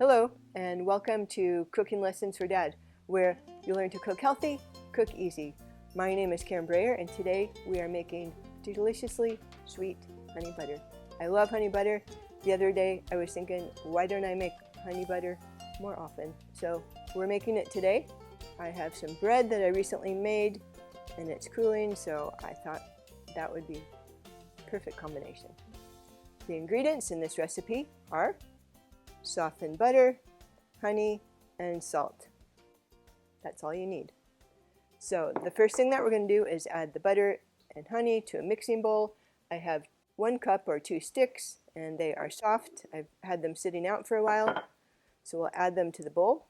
Hello, and welcome to Cooking Lessons for Dad, where you learn to cook healthy, cook easy. My name is Breyer, and today we are making deliciously sweet honey butter. I love honey butter. The other day I was thinking, why don't I make honey butter more often? So we're making it today. I have some bread that I recently made, and it's cooling, so I thought that would be a perfect combination. The ingredients in this recipe are softened butter, honey, and salt. That's all you need. So the first thing that we're going to do is add the butter and honey to a mixing bowl. I have 1 cup or 2 sticks, and they are soft. I've had them sitting out for a while, so we'll add them to the bowl.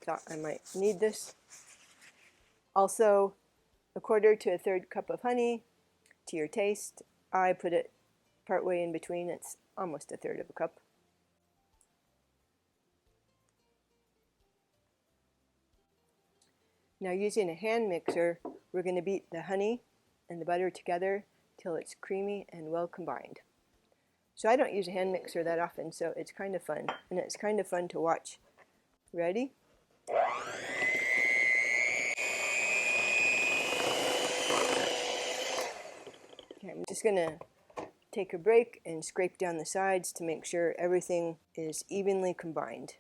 Thought I might need this. Also, 1/4 to 1/3 cup of honey to your taste. I put it partway in between. It's almost 1/3 of a cup. Now, using a hand mixer, we're going to beat the honey and the butter together till it's creamy and well combined. So I don't use a hand mixer that often, so it's kind of fun, and it's kind of fun to watch. Ready? Okay, I'm just going to take a break and scrape down the sides to make sure everything is evenly combined.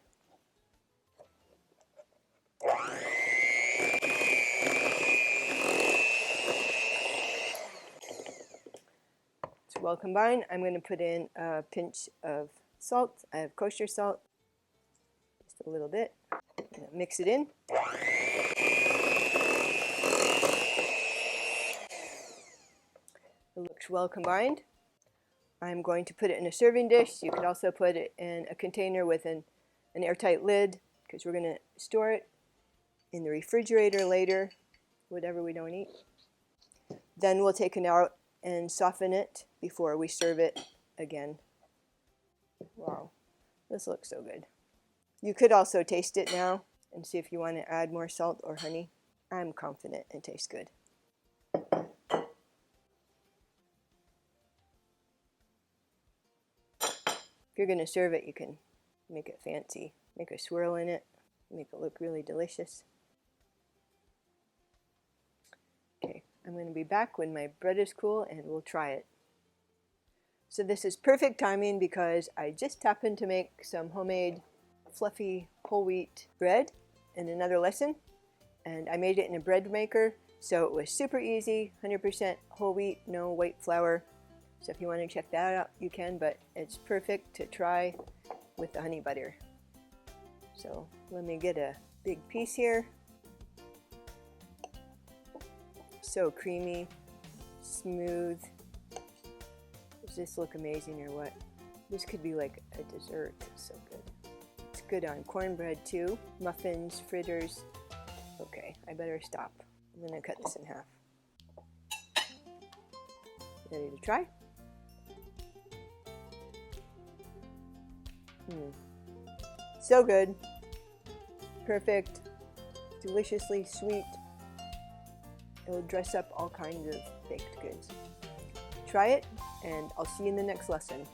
It's well combined. I'm going to put in a pinch of salt. I have kosher salt, just a little bit. Mix it in. It looks well combined. I'm going to put it in a serving dish. You could also put it in a container with an airtight lid, because we're going to store it in the refrigerator later, whatever we don't eat. Then we'll take it out and soften it before we serve it again. Wow, this looks so good. You could also taste it now and see if you want to add more salt or honey. I'm confident it tastes good. If you're going to serve it, you can make it fancy. Make a swirl in it, make it look really delicious. Okay, I'm going to be back when my bread is cool and we'll try it. So this is perfect timing because I just happened to make some homemade fluffy whole wheat bread in another lesson, and I made it in a bread maker, so it was super easy, 100% whole wheat, no white flour. So if you want to check that out, you can, but it's perfect to try with the honey butter. So let me get a big piece here. So creamy, smooth. Does this look amazing or what? This could be like a dessert. It's so good. It's good on cornbread too, muffins, fritters. Okay, I better stop. I'm going to cut this in half. Ready to try? So good. Perfect. Deliciously sweet. It'll dress up all kinds of baked goods. Try it, and I'll see you in the next lesson.